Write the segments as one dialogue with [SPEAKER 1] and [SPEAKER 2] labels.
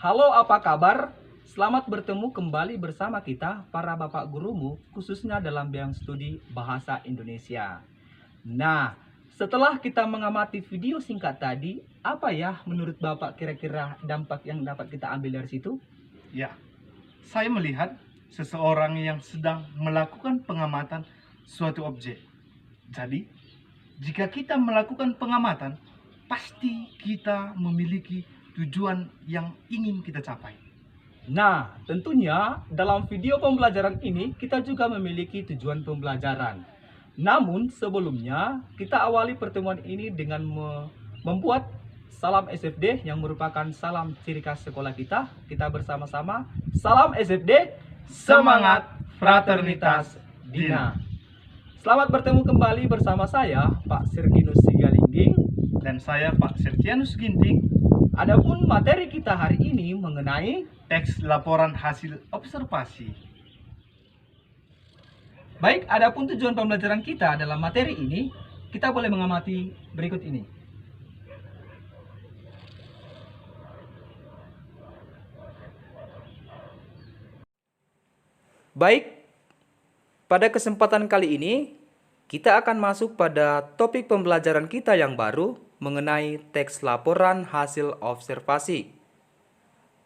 [SPEAKER 1] Halo, apa kabar? Selamat bertemu kembali bersama kita, para bapak gurumu, khususnya dalam bidang studi bahasa Indonesia. Nah, setelah kita mengamati video singkat tadi, apa ya menurut bapak kira-kira dampak yang dapat kita ambil dari situ?
[SPEAKER 2] Ya, saya melihat seseorang yang sedang melakukan pengamatan suatu objek. Jadi, jika kita melakukan pengamatan, pasti kita memiliki tujuan yang ingin kita capai.
[SPEAKER 1] Nah, tentunya dalam video pembelajaran ini kita juga memiliki tujuan pembelajaran. Namun sebelumnya kita awali pertemuan ini dengan membuat salam SFD yang merupakan salam ciri khas sekolah kita. Kita bersama-sama salam SFD, semangat fraternitas Dina. Selamat bertemu kembali bersama saya Pak Serginus Sigalingging
[SPEAKER 2] Dan saya Pak Sertianus Ginting.
[SPEAKER 1] Adapun materi kita hari ini mengenai
[SPEAKER 2] Teks laporan hasil observasi.
[SPEAKER 1] baik, adapun tujuan pembelajaran kita dalam materi ini, kita boleh mengamati berikut ini. Baik, pada kesempatan kali ini kita akan masuk pada topik pembelajaran kita yang baru mengenai teks laporan hasil observasi.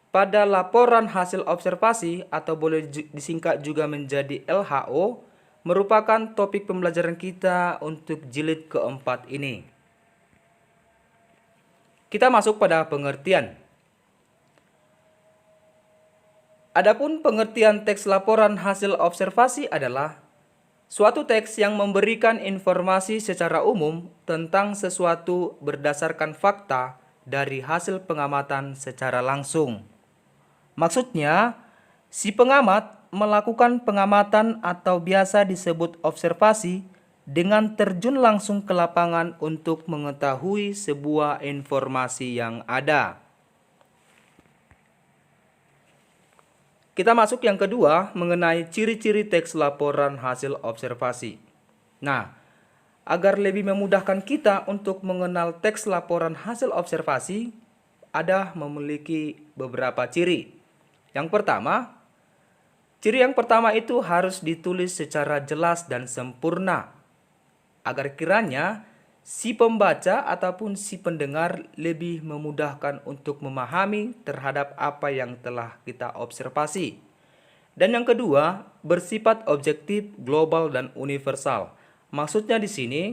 [SPEAKER 1] Pada laporan hasil observasi atau boleh disingkat juga menjadi LHO merupakan topik pembelajaran kita untuk jilid keempat ini. Kita masuk pada pengertian. Adapun pengertian teks laporan hasil observasi adalah suatu teks yang memberikan informasi secara umum tentang sesuatu berdasarkan fakta dari hasil pengamatan secara langsung. Maksudnya, si pengamat melakukan pengamatan atau biasa disebut observasi dengan terjun langsung ke lapangan untuk mengetahui sebuah informasi yang ada. Kita masuk yang kedua mengenai ciri-ciri teks laporan hasil observasi. Nah, agar lebih memudahkan kita untuk mengenal teks laporan hasil observasi, ada memiliki beberapa ciri. Yang pertama, ciri yang pertama itu harus ditulis secara jelas dan sempurna, agar kiranya si pembaca ataupun si pendengar lebih memudahkan untuk memahami terhadap apa yang telah kita observasi. Dan yang kedua, bersifat objektif, global, dan universal. Maksudnya di sini,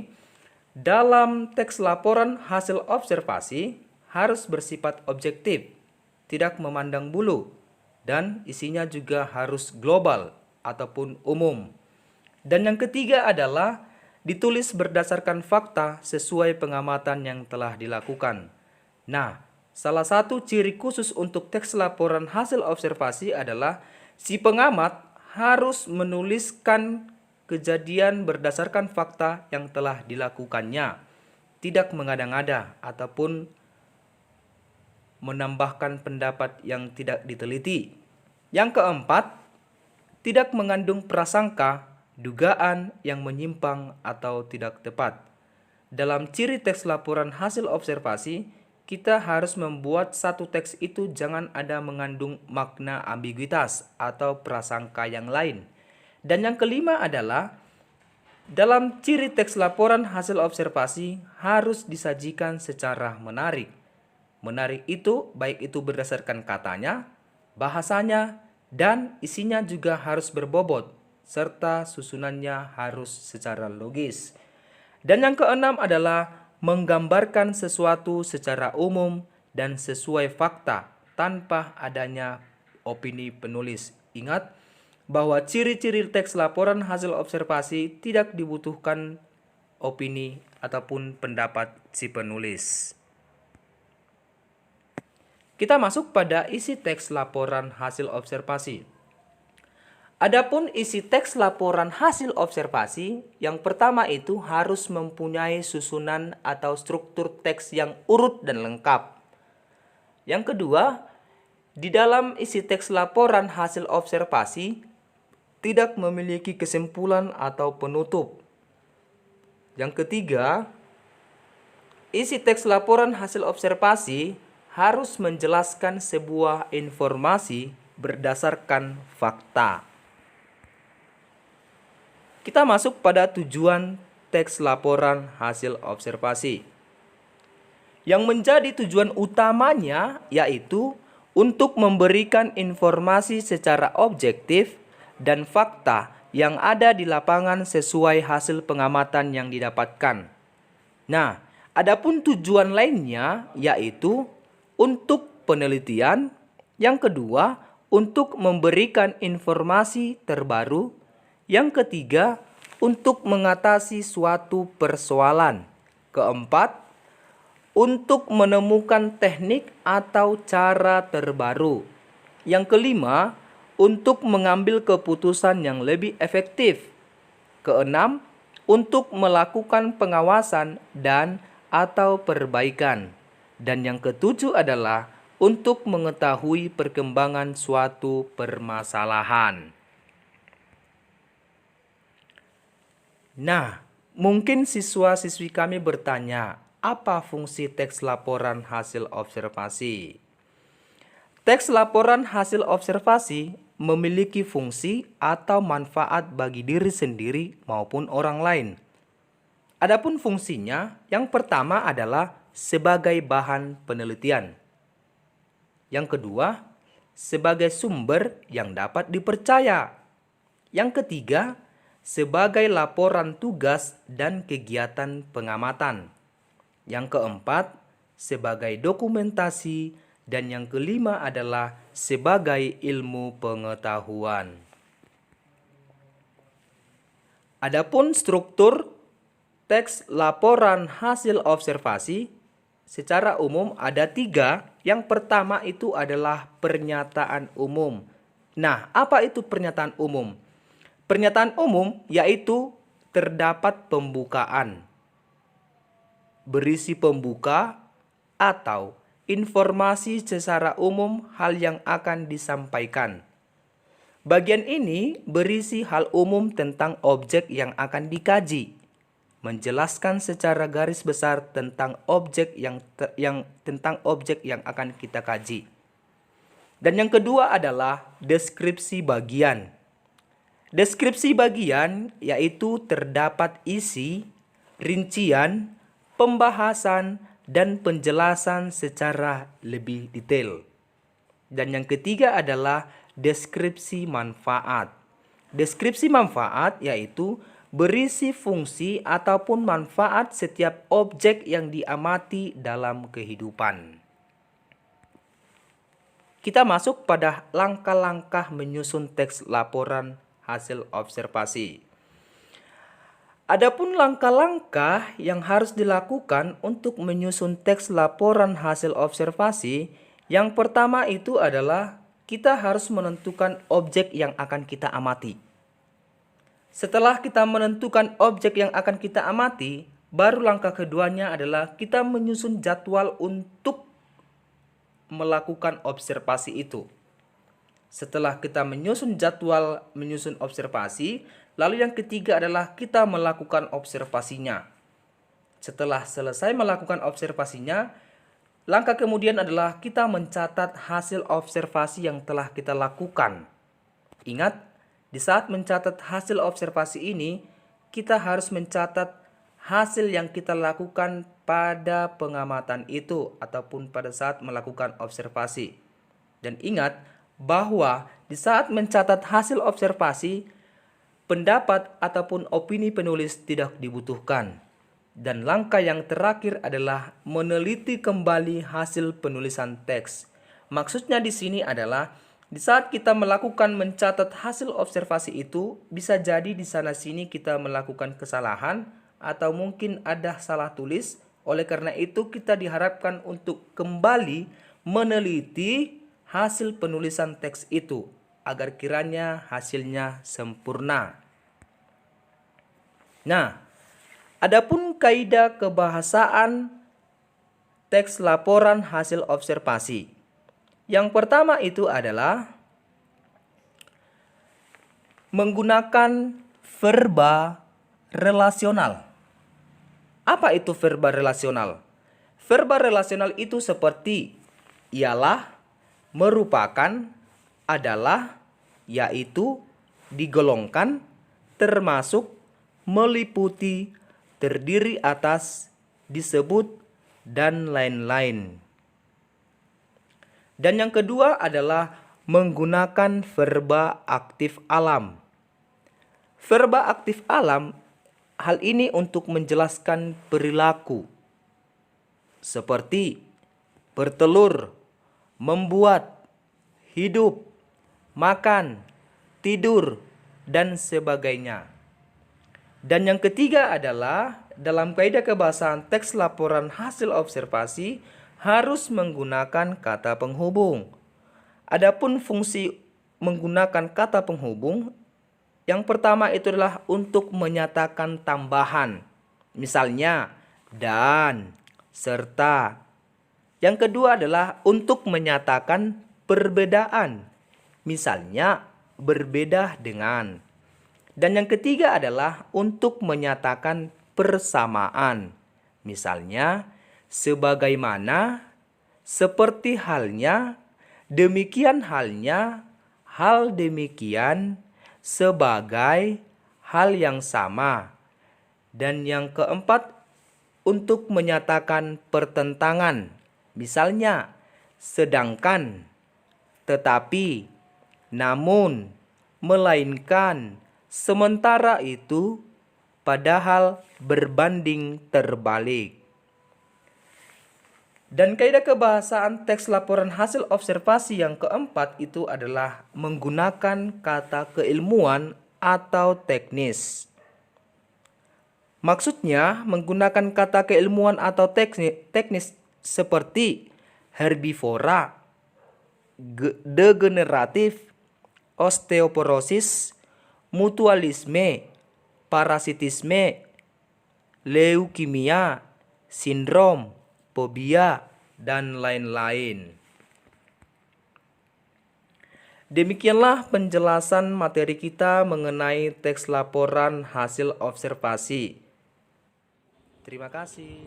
[SPEAKER 1] dalam teks laporan hasil observasi harus bersifat objektif, tidak memandang bulu, dan isinya juga harus global ataupun umum. Dan yang ketiga adalah ditulis berdasarkan fakta sesuai pengamatan yang telah dilakukan. Nah, salah satu ciri khusus untuk teks laporan hasil observasi adalah si pengamat harus menuliskan kejadian berdasarkan fakta yang telah dilakukannya, tidak mengada-ngada ataupun menambahkan pendapat yang tidak diteliti. Yang keempat, tidak mengandung prasangka, dugaan yang menyimpang atau tidak tepat. Dalam ciri teks laporan hasil observasi, kita harus membuat satu teks itu jangan ada mengandung makna ambiguitas atau prasangka yang lain. Dan yang kelima adalah dalam ciri teks laporan hasil observasi harus disajikan secara menarik. Menarik itu baik itu berdasarkan katanya, bahasanya, dan isinya juga harus berbobot, serta susunannya harus secara logis. Dan yang keenam adalah menggambarkan sesuatu secara umum dan sesuai fakta tanpa adanya opini penulis. Ingat bahwa ciri-ciri teks laporan hasil observasi tidak dibutuhkan opini ataupun pendapat si penulis. Kita masuk pada isi teks laporan hasil observasi. Adapun isi teks laporan hasil observasi, yang pertama itu harus mempunyai susunan atau struktur teks yang urut dan lengkap. Yang kedua, di dalam isi teks laporan hasil observasi tidak memiliki kesimpulan atau penutup. Yang ketiga, isi teks laporan hasil observasi harus menjelaskan sebuah informasi berdasarkan fakta. Kita masuk pada tujuan teks laporan hasil observasi. Yang menjadi tujuan utamanya yaitu untuk memberikan informasi secara objektif dan fakta yang ada di lapangan sesuai hasil pengamatan yang didapatkan. Nah, adapun tujuan lainnya yaitu untuk penelitian, yang kedua untuk memberikan informasi terbaru, yang ketiga untuk mengatasi suatu persoalan, keempat untuk menemukan teknik atau cara terbaru, yang kelima untuk mengambil keputusan yang lebih efektif, keenam untuk melakukan pengawasan dan atau perbaikan, dan yang ketujuh adalah untuk mengetahui perkembangan suatu permasalahan. Nah, mungkin siswa-siswi kami bertanya, apa fungsi teks laporan hasil observasi? Teks laporan hasil observasi memiliki fungsi atau manfaat bagi diri sendiri maupun orang lain. Adapun fungsinya, yang pertama adalah sebagai bahan penelitian. Yang kedua, sebagai sumber yang dapat dipercaya. Yang ketiga, sebagai laporan tugas dan kegiatan pengamatan. Yang keempat, sebagai dokumentasi, dan yang kelima adalah sebagai ilmu pengetahuan. Adapun struktur teks laporan hasil observasi secara umum ada 3. Yang pertama itu adalah pernyataan umum. Nah, apa itu pernyataan umum? Pernyataan umum yaitu terdapat pembukaan, berisi pembuka atau informasi secara umum hal yang akan disampaikan. Bagian ini berisi hal umum tentang objek yang akan dikaji, menjelaskan secara garis besar tentang objek yang akan kita kaji. Dan yang kedua adalah deskripsi bagian. Deskripsi bagian yaitu terdapat isi, rincian, pembahasan, dan penjelasan secara lebih detail. Dan yang ketiga adalah deskripsi manfaat. Deskripsi manfaat yaitu berisi fungsi ataupun manfaat setiap objek yang diamati dalam kehidupan. Kita masuk pada langkah-langkah menyusun teks laporan hasil observasi. Adapun langkah-langkah yang harus dilakukan untuk menyusun teks laporan hasil observasi, yang pertama itu adalah kita harus menentukan objek yang akan kita amati. Setelah kita menentukan objek yang akan kita amati, baru langkah keduanya adalah kita menyusun jadwal untuk melakukan observasi itu. Setelah kita menyusun jadwal menyusun observasi, lalu yang ketiga adalah kita melakukan observasinya. Setelah selesai melakukan observasinya, langkah kemudian adalah kita mencatat hasil observasi yang telah kita lakukan. Ingat, di saat mencatat hasil observasi ini, kita harus mencatat hasil yang kita lakukan pada pengamatan itu ataupun pada saat melakukan observasi. Dan ingat bahwa di saat mencatat hasil observasi, pendapat ataupun opini penulis tidak dibutuhkan. Dan langkah yang terakhir adalah meneliti kembali hasil penulisan teks. Maksudnya di sini adalah di saat kita melakukan mencatat hasil observasi itu, bisa jadi di sana sini kita melakukan kesalahan atau mungkin ada salah tulis. Oleh karena itu kita diharapkan untuk kembali meneliti hasil penulisan teks itu agar kiranya hasilnya sempurna. Nah, adapun kaidah kebahasaan teks laporan hasil observasi. Yang pertama itu adalah menggunakan verba relasional. Apa itu verba relasional? Verba relasional itu seperti ialah, merupakan, adalah, yaitu, digolongkan, termasuk, meliputi, terdiri atas, disebut, dan lain-lain. Dan yang kedua adalah menggunakan verba aktif alam. Verba aktif alam, hal ini untuk menjelaskan perilaku seperti bertelur, membuat, hidup, makan, tidur, dan sebagainya. Dan yang ketiga adalah dalam kaidah kebahasaan teks laporan hasil observasi harus menggunakan kata penghubung. Adapun fungsi menggunakan kata penghubung, yang pertama itu adalah untuk menyatakan tambahan. Misalnya, dan, serta. Yang kedua adalah untuk menyatakan perbedaan. Misalnya, berbeda dengan. Dan yang ketiga adalah untuk menyatakan persamaan. Misalnya, sebagaimana, seperti halnya, demikian halnya, hal demikian, sebagai, hal yang sama. Dan yang keempat, untuk menyatakan pertentangan. Misalnya, sedangkan, tetapi, namun, melainkan, sementara itu, padahal, berbanding terbalik. Dan kaidah kebahasaan teks laporan hasil observasi yang keempat itu adalah menggunakan kata keilmuan atau teknis. Maksudnya menggunakan kata keilmuan atau teknis seperti herbivora, degeneratif, osteoporosis, mutualisme, parasitisme, leukemia, sindrom, fobia, dan lain-lain. Demikianlah penjelasan materi kita mengenai teks laporan hasil observasi. Terima kasih.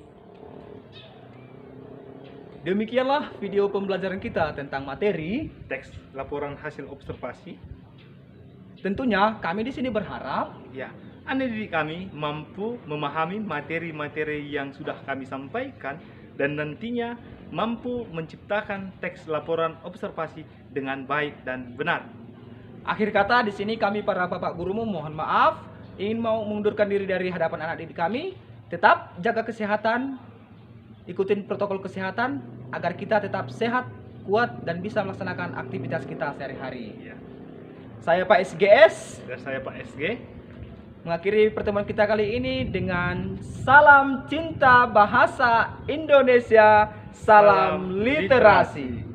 [SPEAKER 1] Demikianlah video pembelajaran kita tentang materi.
[SPEAKER 2] Teks laporan hasil observasi.
[SPEAKER 1] Tentunya kami di sini berharap
[SPEAKER 2] Ya, anak didik kami mampu memahami materi-materi yang sudah kami sampaikan dan nantinya mampu menciptakan teks laporan observasi dengan baik dan benar.
[SPEAKER 1] akhir kata di sini kami para bapak gurumu mohon maaf ingin mau mengundurkan diri dari hadapan anak didik kami. Tetap jaga kesehatan, ikutin protokol kesehatan agar kita tetap sehat, kuat, dan bisa melaksanakan aktivitas kita sehari-hari.
[SPEAKER 2] Ya.
[SPEAKER 1] Saya Pak SGS
[SPEAKER 2] Dan saya Pak SG.
[SPEAKER 1] mengakhiri pertemuan kita kali ini dengan salam cinta bahasa Indonesia, salam literasi.